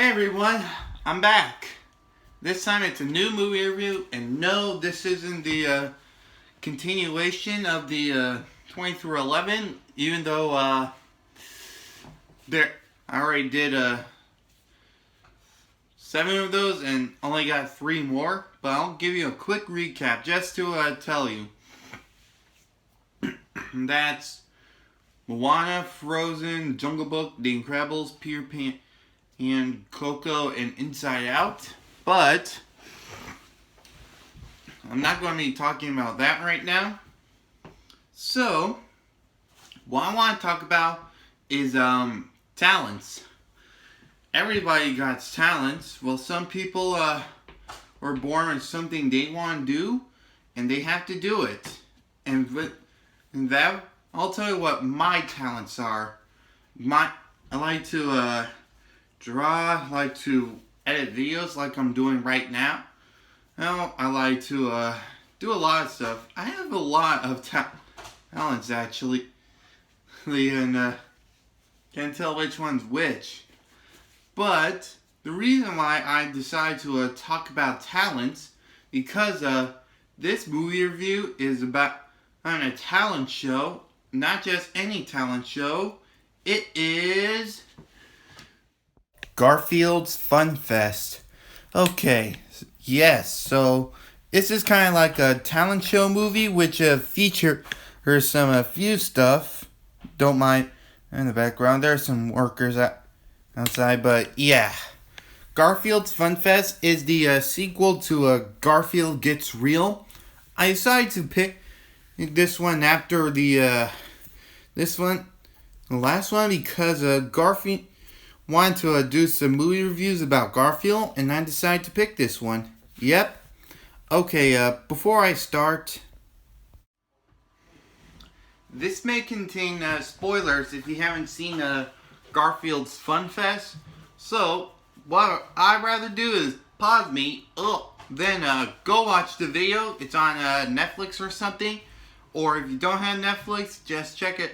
Hey everyone, I'm back. This time it's a new movie review, and no, this isn't the continuation of the 20 through 11, even though I already did 7 of those and only got 3 more, but I'll give you a quick recap just to tell you. That's Moana, Frozen, Jungle Book, The Incredibles, Peter Pan, and Coco, and Inside Out. But I'm not going to be talking about that right now. So what I want to talk about is talents. Everybody got talents. Well, some people were born with something they want to do, and they have to do it. And that, I'll tell you what my talents are. I like to draw, I like to edit videos like I'm doing right now. Well, I like to do a lot of stuff. I have a lot of talents actually. And can't tell which one's which. But the reason why I decided to talk about talents, because this movie review is about on a talent show. Not just any talent show. It is Garfield's Fun Fest. Okay, yes, so this is kind of like a talent show movie which features some few stuff. Don't mind in the background, there are some workers outside, but yeah. Garfield's Fun Fest is the sequel to Garfield Gets Real. I decided to pick this one after the last one, because Garfield wanted to do some movie reviews about Garfield, and I decided to pick this one. Yep. Okay, before I start, this may contain spoilers if you haven't seen Garfield's Fun Fest. So, what I'd rather do is pause me, then go watch the video. It's on Netflix or something. Or if you don't have Netflix, just check it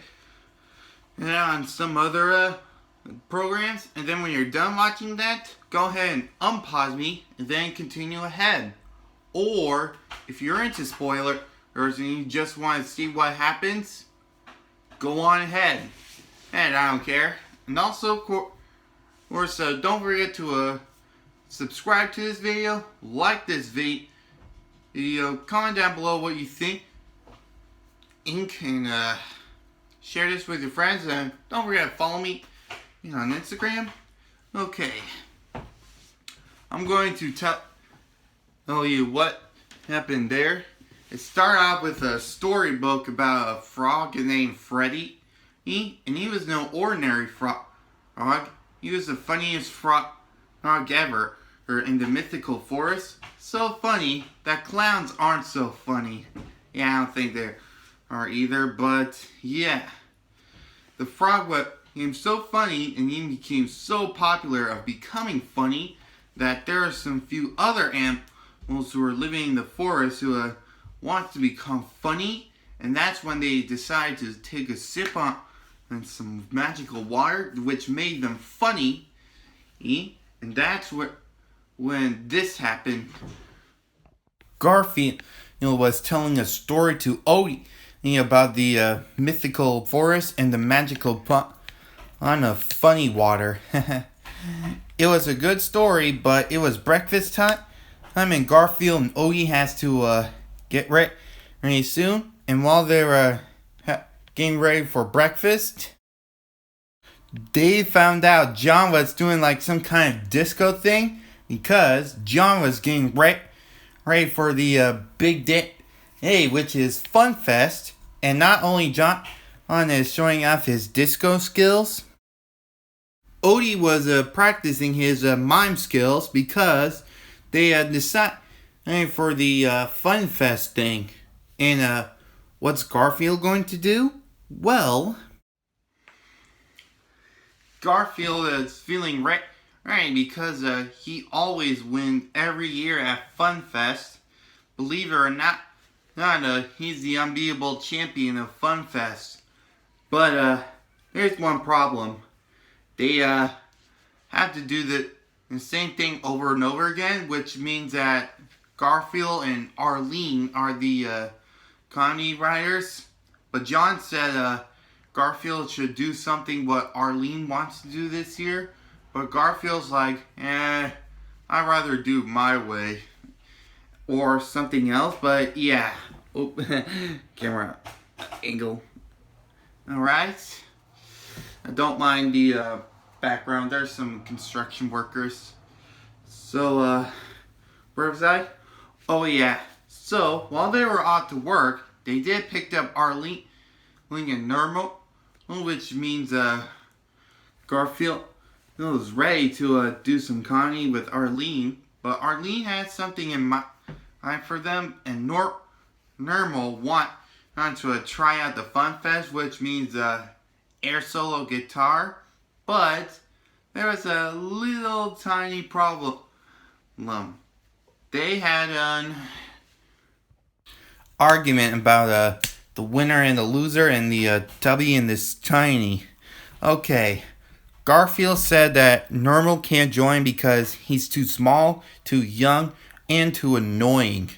on some other programs, and then when you're done watching that, go ahead and unpause me and then continue ahead. Or if you're into spoilers and you just want to see what happens, go on ahead, and I don't care. And also, of course, don't forget to subscribe to this video, like this video, comment down below what you think, and share this with your friends, and don't forget to follow me on Instagram. Okay, I'm going to tell you what happened there. It started out with a storybook about a frog named Freddy, and he was no ordinary frog. He was the funniest frog ever, in the mythical forest. So funny that clowns aren't so funny. Yeah, I don't think they are either, but yeah. The frog became so funny, and he became so popular of becoming funny, that there are some few other animals who are living in the forest who want to become funny, and that's when they decide to take a sip on some magical water, which made them funny, and that's when this happened. Garfield was telling a story to Odie about the mythical forest and the magical pond on a funny water. It was a good story, but it was breakfast time. And Garfield and Odie has to get ready soon. And while they were getting ready for breakfast, they found out John was doing like some kind of disco thing, because John was getting ready for the big day, which is Fun Fest. And not only John is showing off his disco skills, Odie was practicing his mime skills, because they decided for the Fun Fest thing. And what's Garfield going to do? Well, Garfield is feeling right because he always wins every year at Fun Fest. Believe it or not, he's the unbeatable champion of Fun Fest. But there's one problem. They have to do the same thing over and over again, which means that Garfield and Arlene are the comedy writers. But John said Garfield should do something what Arlene wants to do this year. But Garfield's like, I'd rather do my way. Or something else, but yeah. Oh, camera angle. Alright. I don't mind the background. There's some construction workers. So, where was I? Oh yeah. So, while they were out to work, they did pick up Arlene and Normal, which means Garfield was ready to do some comedy with Arlene. But Arlene had something in mind for them, and Normal want to try out the Fun Fest, which means air solo guitar. But there was a little tiny problem. They had an argument about the winner and the loser, and the W in this tiny. Okay, Garfield said that Normal can't join because he's too small, too young, and too annoying.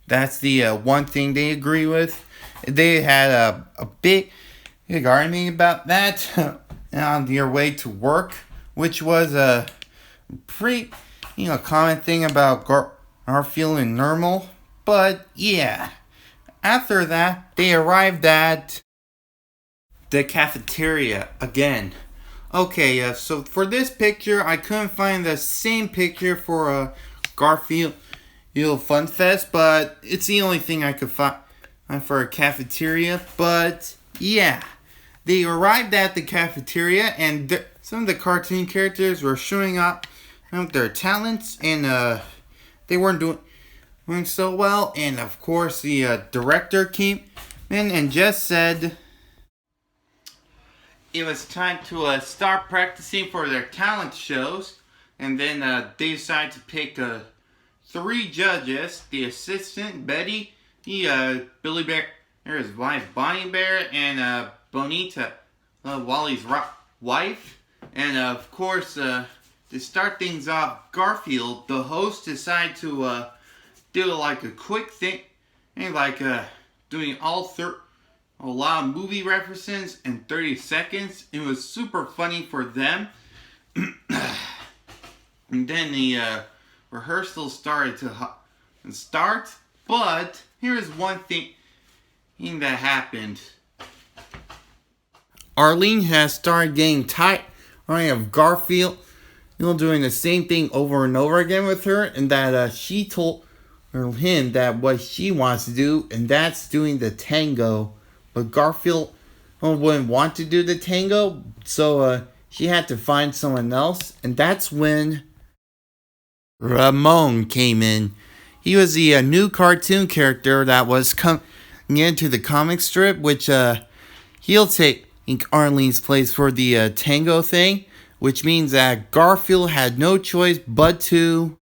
That's the one thing they agree with. They had a big argument about that on their way to work, which was a pretty common thing about Garfield and Normal. But yeah, after that they arrived at the cafeteria again. Okay, so for this picture, I couldn't find the same picture for Garfield Fun Fest, but it's the only thing I could find for a cafeteria. But yeah, they arrived at the cafeteria, and some of the cartoon characters were showing up their talents, and they weren't doing so well. And of course, the director came in and just said it was time to start practicing for their talent shows. And then they decided to pick 3 judges: the assistant Betty, the Billy Bear, his wife Bonnie Bear, and Bonita, Wally's wife. And of course, to start things off, Garfield, the host, decided to do like a quick thing, and like doing a lot of movie references in 30 seconds. It was super funny for them. And then the rehearsal started to start, but here's one thing that happened. Arlene has started getting tired of Garfield doing the same thing over and over again with her, and that she told him that what she wants to do, and that's doing the tango. But Garfield wouldn't want to do the tango, so she had to find someone else, and that's when Ramon came in. He was the new cartoon character that was coming into the comic strip, which he'll take Arlene's place for the tango thing, which means that Garfield had no choice but to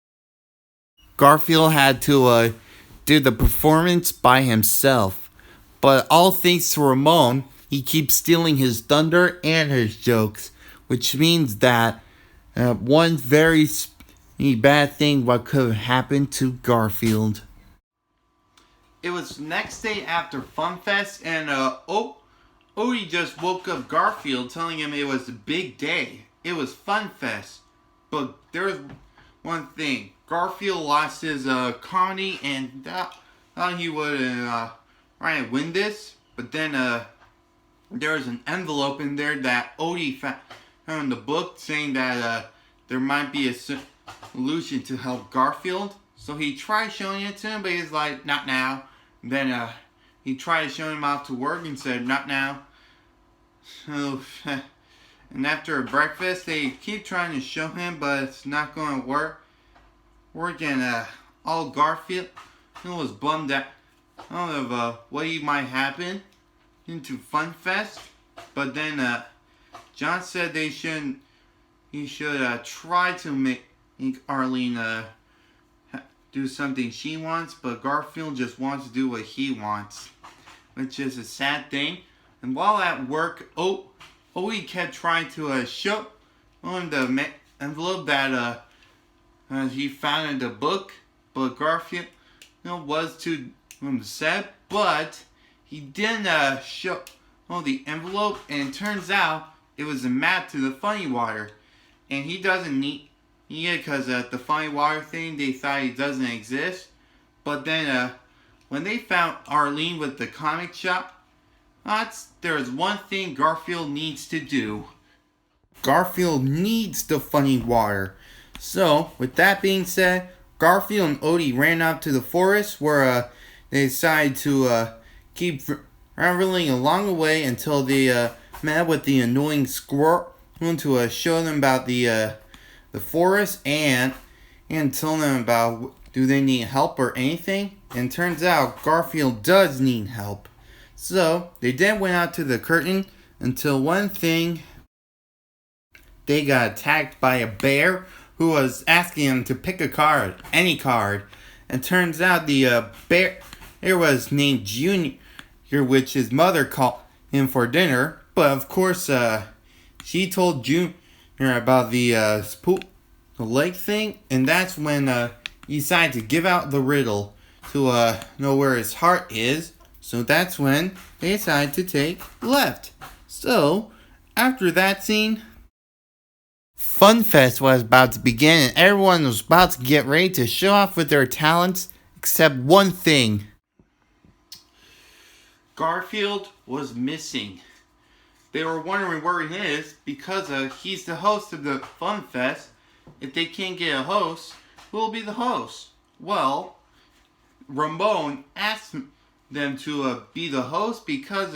do the performance by himself. But all thanks to Ramon, he keeps stealing his thunder and his jokes, which means that one very bad thing what could have happened to Garfield. It was next day after FunFest, and Odie just woke up Garfield, telling him it was a big day. It was FunFest, but there was one thing: Garfield lost his comedy, and thought he would trying to win this, but then there was an envelope in there that Odie found in the book saying that there might be a solution to help Garfield. So he tried showing it to him, but he's like, not now. Then he tried showing him off to work and said, not now. So, and after breakfast, they keep trying to show him, but it's not going to work. And all Garfield was bummed out of what might happen into FunFest. But then John said he should try to make Arlene do something she wants, but Garfield just wants to do what he wants, which is a sad thing. And while at work, Odie kept trying to show on the envelope that he found a book, but Garfield was too sad, but he didn't show the envelope, and it turns out it was a map to the funny water, and he doesn't need it because the funny water thing, they thought it doesn't exist. But then when they found Arlene with the comic shop, there's one thing Garfield needs to do. Garfield needs the funny water. So, with that being said, Garfield and Odie ran out to the forest where they decided to keep traveling along the way until they met with the annoying squirrel to show them about the forest and tell them about do they need help or anything. And turns out Garfield does need help. So, they then went out to the curtain until one thing, they got attacked by a bear who was asking him to pick a card, any card. And turns out the bear was named Junior, which his mother called him for dinner. But of course, she told Junior about the lake thing, and that's when he decided to give out the riddle to know where his heart is. So that's when they decided to take left. So, after that scene, Funfest was about to begin, and everyone was about to get ready to show off with their talents, except one thing. Garfield was missing. They were wondering where he is because he's the host of the Funfest. If they can't get a host, who will be the host? Well, Ramon asked them to be the host because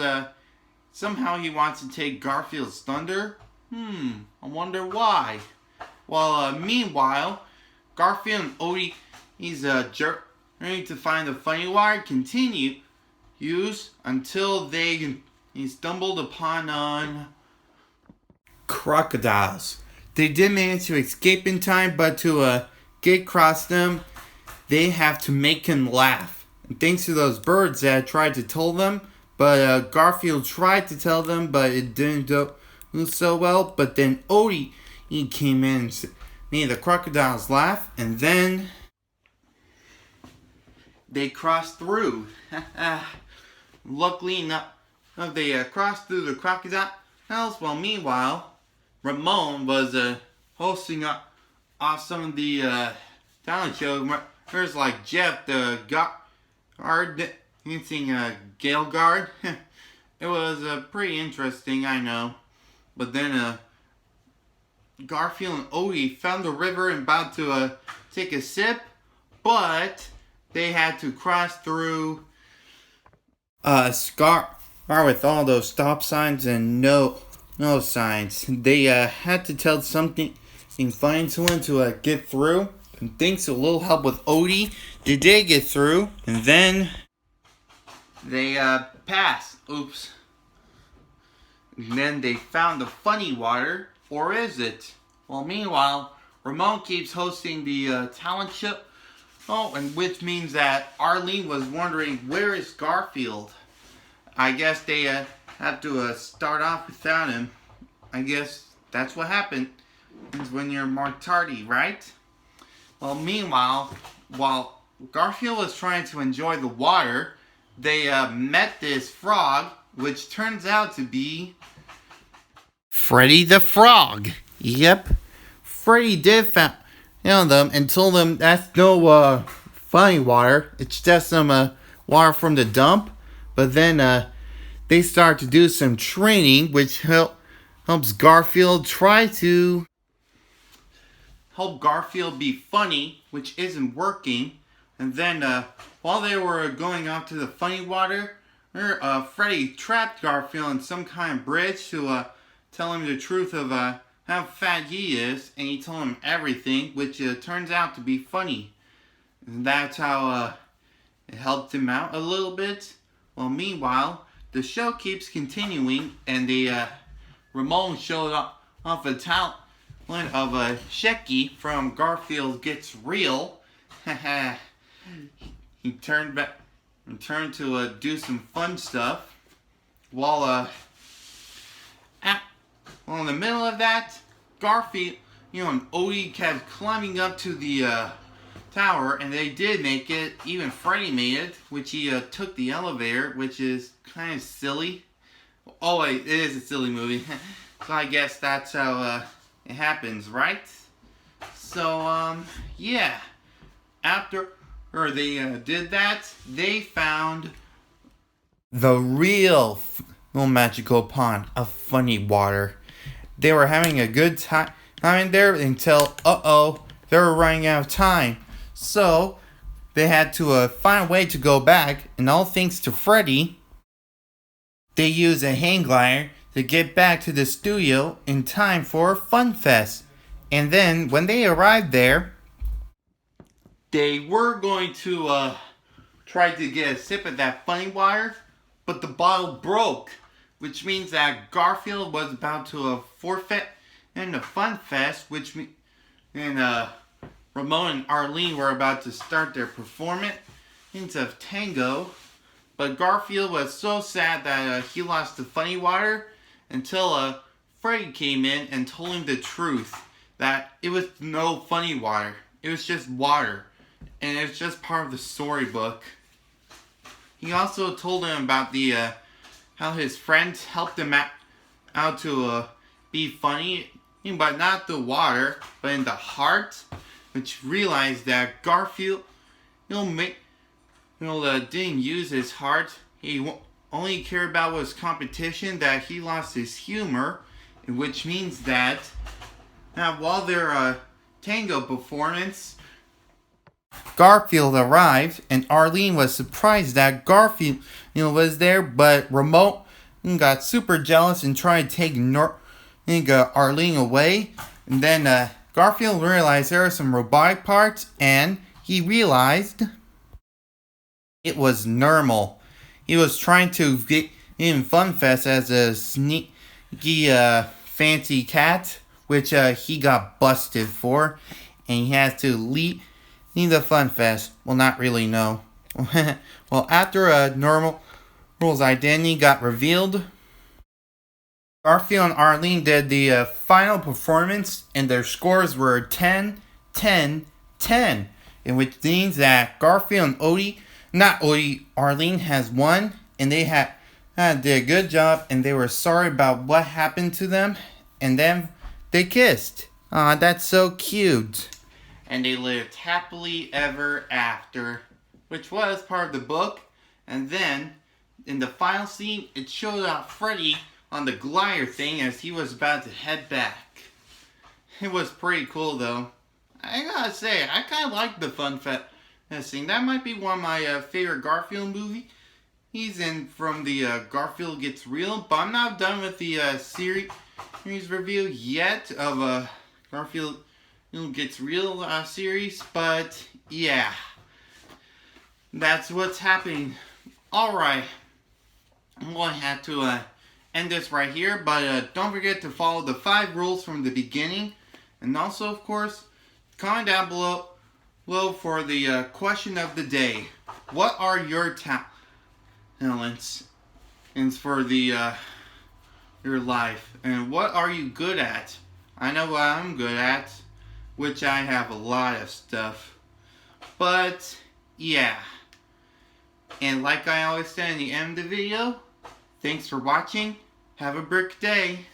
somehow he wants to take Garfield's thunder. I wonder why. Well, meanwhile, Garfield and Odie, he's journeying to find the funny wire, continues until he stumbled upon crocodiles. They did manage to escape in time, but to get across them, they have to make him laugh. And thanks to those birds that tried to tell them, but Garfield tried to tell them, but it didn't do so well. But then Odie, he came in and made the crocodiles laugh, and then they crossed through. Luckily enough, they crossed through the crocodiles. Well, meanwhile, Ramon was hosting off some of the talent shows. There's like Jeff, the guard, dancing Gale guard. It was pretty interesting, I know. But then Garfield and Odie found the river and about to take a sip, but they had to cross through Scar with all those stop signs and no signs. They had to tell something funny to him to get through. And thanks to a little help with Odie, they did get through. And then they passed. Oops. And then they found the funny water. Or is it? Well, meanwhile, Ramon keeps hosting the talent show. Oh, and which means that Arlene was wondering, where is Garfield? I guess they have to start off without him. I guess that's what happens when you're more tardy, right? Well, meanwhile, while Garfield was trying to enjoy the water, they met this frog, which turns out to be Freddy the Frog. Yep. Freddy did found them and told them that's no funny water. It's just some water from the dump. But then they start to do some training, which helps Garfield try to help Garfield be funny, which isn't working. And then while they were going out to the funny water, Freddy trapped Garfield in some kind of bridge to tell him the truth of how fat he is, and he told him everything, which turns out to be funny. And that's how it helped him out a little bit. Well, meanwhile, the show keeps continuing, and Ramon showed off a talent of Shecky from Garfield Gets Real. He turned back and turned to do some fun stuff. While in the middle of that, Garfield and Odie kept climbing up to the tower, and they did make it. Even Freddy made it, which he took the elevator, which is kind of silly. Oh wait, it is a silly movie. So I guess that's how it happens, right? So, yeah. After they did that, they found the real magical pond of funny water. They were having a good time in there until, they were running out of time. So, they had to find a way to go back, and all thanks to Freddy, they used a hang glider to get back to the studio in time for Fun Fest. And then, when they arrived there, they were going to try to get a sip of that funny water, but the bottle broke, which means that Garfield was about to forfeit in the Fun Fest, and Ramon and Arlene were about to start their performance of tango. But Garfield was so sad that he lost the funny water until Freddy came in and told him the truth, that it was no funny water. It was just water. And it's just part of the storybook. He also told him about how his friends helped him out to be funny, but not the water, but in the heart, which realized that Garfield, didn't use his heart. He only cared about was competition. That he lost his humor, which means that while their tango performance, Garfield arrived, and Arlene was surprised that Garfield was there, but Remote got super jealous and tried to take Arlene away. And then Garfield realized there were some robotic parts, and he realized it was Nermal. He was trying to get in Fun Fest as a sneaky fancy cat, which he got busted for, and he has to leave the Fun Fest. Well, not really, no. Well, after Normal's identity got revealed, Garfield and Arlene did the final performance, and their scores were 10, 10, 10. In which means that Garfield and Arlene has won, and they did a good job, and they were sorry about what happened to them, and then they kissed. Aw, that's so cute. And they lived happily ever after, which was part of the book. And then, in the final scene, it showed off Freddy on the glider thing as he was about to head back. It was pretty cool, though. I gotta say, I kind of like the Fun Fest scene. That might be one of my favorite Garfield movies. He's in from the Garfield Gets Real, but I'm not done with the series review yet of Garfield Gets Real series, but yeah, that's what's happening. Alright, I'm going to have to end this right here, but don't forget to follow the 5 rules from the beginning, and also, of course, comment down below for the question of the day. What are your talents and for your life, and what are you good at? I know what I'm good at, which I have a lot of stuff. But, yeah. And like I always say in the end of the video, thanks for watching. Have a brick day.